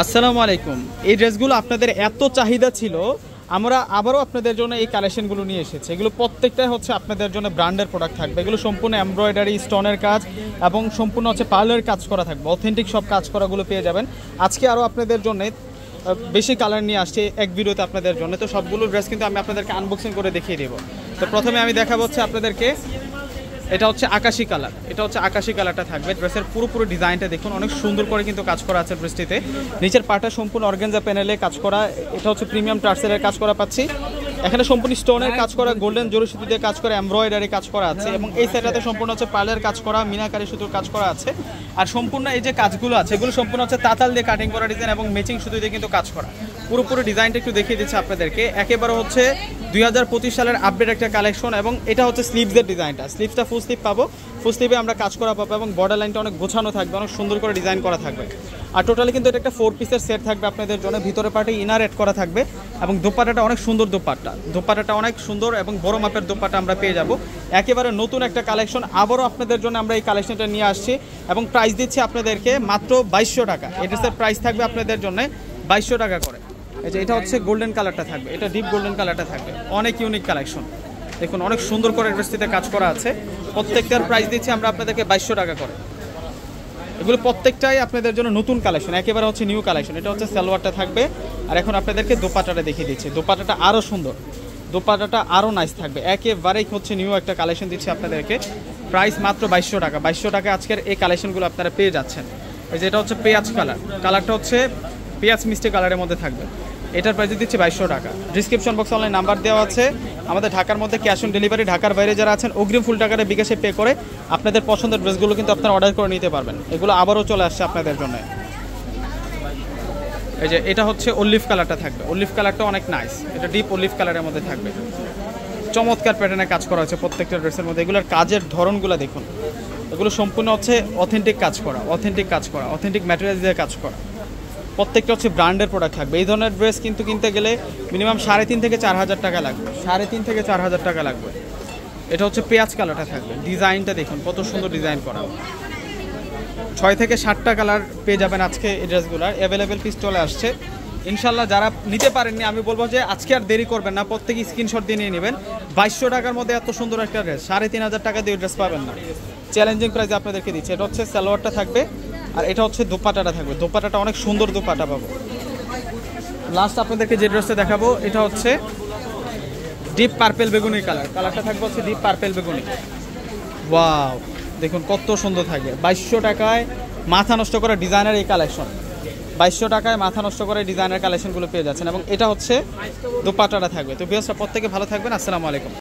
আসসালামু আলাইকুম। এই ড্রেসগুলো আপনাদের এত চাহিদা ছিল, আমরা আবারও আপনাদের জন্য এই কালেকশনগুলো নিয়ে এসেছি। এগুলো প্রত্যেকটাই হচ্ছে আপনাদের জন্য ব্র্যান্ডের প্রোডাক্ট থাকবে। এগুলো সম্পূর্ণ এমব্রয়ডারি, স্টোনের কাজ এবং সম্পূর্ণ হচ্ছে পার্লের কাজ করা থাকবে। অথেন্টিক সব কাজ করাগুলো পেয়ে যাবেন। আজকে আরও আপনাদের জন্য বেশি কালার নিয়ে আসছে এক ভিডিওতে আপনাদের জন্য। তো সবগুলো ড্রেস কিন্তু আমি আপনাদেরকে আনবক্সিং করে দেখিয়ে দেবো। তো প্রথমে আমি দেখাবো হচ্ছে আপনাদেরকে, এটা হচ্ছে আকাশি কালার। এটা হচ্ছে আকাশি কালারটা থাকবে। ড্রেসের পুরো ডিজাইনটা দেখুন, অনেক সুন্দর করে কিন্তু কাজ করা আছে ড্রেসটিতে। নিচের পাটা সম্পূর্ণ অর্গানজা প্যানেলে কাজ করা। এটা হচ্ছে প্রিমিয়াম টার্সেলের কাজ করা পাচ্ছি। এখানে সম্পূর্ণ স্টোনের কাজ করা, গোল্ডেন জরি সুতো দিয়ে কাজ করা, এমব্রয়ডারি কাজ করা আছে এবং এই সাইডটাতে সম্পূর্ণ হচ্ছে পার্লের কাজ করা, মিনাকারি সুতোর কাজ করা আছে। আর সম্পূর্ণ এই যে কাজগুলো আছে এগুলো সম্পূর্ণ হচ্ছে তাতাল দিয়ে কাটিং করা ডিজাইন এবং ম্যাচিং সুতো দিয়ে কিন্তু কাজ করা। পুরোপুরি ডিজাইনটা একটু দেখিয়ে দিচ্ছে আপনাদেরকে। একেবারে হচ্ছে 2025 সালের আপডেট একটা কালেকশন এবং এটা হচ্ছে স্লিভসের ডিজাইনটা। স্লিভসটা ফুল স্লিভ পাবো, ফুল স্লিভে আমরা কাজ করা পাবো এবং বর্ডার লাইনটা অনেক গোছানো থাকবে, অনেক সুন্দর করে ডিজাইন করা থাকবে। আর টোটালি কিন্তু এটা একটা 4 পিসের সেট থাকবে আপনাদের জন্য। ভিতরে পার্টে ইনার এড করা থাকবে এবং দোপাট্টাটা অনেক সুন্দর। দোপাট্টাটা অনেক সুন্দর এবং বড় মাপের দোপাট্টা আমরা পেয়ে যাব। একেবারে নতুন একটা কালেকশন, আবারও আপনাদের জন্য আমরা এই কালেকশনটা নিয়ে আসছি এবং প্রাইস দিচ্ছি আপনাদেরকে মাত্র 2200 টাকা। এই ড্রেসের প্রাইস থাকবে আপনাদের জন্য 2200 টাকা করে। এই যে এটা হচ্ছে গোল্ডেন কালারটা থাকবে, এটা ডিপ গোল্ডেন কালারটা থাকবে, অনেক ইউনিক কালেকশন। দেখুন অনেক সুন্দর করে ড্রেসটিতে কাজ করা আছে। প্রত্যেকটার প্রাইস দিচ্ছি আমরা আপনাদেরকে 2200 টাকা করে। এগুলো প্রত্যেকটাই আপনাদের জন্য নতুন কালেকশন, একেবারে হচ্ছে নিউ কালেকশন। এটা হচ্ছে সালোয়ারটা থাকবে। আর এখন আপনাদেরকে দোপাট্টাটা দেখিয়ে দিচ্ছি। দোপাট্টাটা আরও সুন্দর, দোপাট্টাটা আরও নাইস থাকবে। একেবারেই হচ্ছে নিউ একটা কালেকশন দিচ্ছি আপনাদেরকে। প্রাইস মাত্র 2200 টাকা। 2200 টাকা আজকের এই কালেকশনগুলো আপনারা পেয়ে যাচ্ছেন। এই যে এটা হচ্ছে পেঁয়াজ কালার, কালারটা হচ্ছে পেঁয়াজ মিষ্টি কালারের মধ্যে থাকবে। এটার প্রাইস দিচ্ছি 2200 টাকা। ডিসক্রিপশন বক্সে অনলাইন নাম্বার দেওয়া আছে। আমাদের ঢাকার মধ্যে ক্যাশ অন ডেলিভারি, ঢাকার বাইরে যারা আছেন অগ্রিম ফুল টাকাটা বিকাশে পে করে আপনাদের পছন্দের ড্রেসগুলো কিন্তু আপনারা অর্ডার করে নিতে পারবেন। এগুলো আবারও চলে আসছে আপনাদের জন্য। এই যে এটা হচ্ছে অলিভ কালারটা থাকবে। অলিভ কালারটা অনেক নাইস, এটা ডিপ অলিভ কালারের মধ্যে থাকবে। চমৎকার প্যাটার্নে কাজ করা হচ্ছে প্রত্যেকটা ড্রেসের মধ্যে। এগুলোর কাজের ধরনগুলো দেখুন, এগুলো সম্পূর্ণ হচ্ছে অথেন্টিক কাজ করা, অথেন্টিক ম্যাটেরিয়াল দিয়ে কাজ করা। প্রত্যেকটা হচ্ছে ব্র্যান্ডের প্রোডাক্ট থাকবে। এই ধরনের ড্রেস কিন্তু কিনতে গেলে মিনিমাম 3.5 থেকে 4,000 টাকা লাগবে, 3.5 থেকে 4,000 টাকা লাগবে। এটা হচ্ছে পেঁয়াজ কালারটা থাকবে। ডিজাইনটা দেখুন কত সুন্দর ডিজাইন করা। 6 থেকে 7টা কালার পেয়ে যাবেন আজকে এই ড্রেসগুলোর। অ্যাভেলেবেল পিস চলে আসছে ইনশাল্লাহ। যারা নিতে পারেননি আমি বলবো যে আজকে আর দেরি করবেন না, প্রত্যেকে স্ক্রিনশট দিয়ে নিয়ে নেবেন। 2200 টাকার মধ্যে এত সুন্দর একটা ড্রেস 3,500 টাকা দিয়ে ড্রেস পাবেন না। চ্যালেঞ্জিং প্রাইসে আপনাদেরকে দিচ্ছি। এটা হচ্ছে সালোয়ারটা থাকবে আর এটা হচ্ছে দোপাট্টাটা থাকবে। দোপাট্টাটা অনেক সুন্দর দোপাট্টা পাবো। লাস্ট আপনাদেরকে যে ড্রেসটা দেখাবো এটা হচ্ছে ডিপ পার্পেল বেগুনি কালার। কালারটা থাকবে হচ্ছে ডিপ পার্পেল বেগুনি। ওয়াও, দেখুন কত সুন্দর থাকবে। 2200 টাকায় মাথা নষ্ট করা ডিজাইনার এই কালেকশন। 2200 টাকায় মাথা নষ্ট করে ডিজাইনার কালেকশনগুলো পেয়ে যাচ্ছেন এবং এটা হচ্ছে দোপাট্টাটা থাকবে। তো ভিউয়ার্সরা প্রত্যেকে ভালো থাকবেন। আসসালামু আলাইকুম।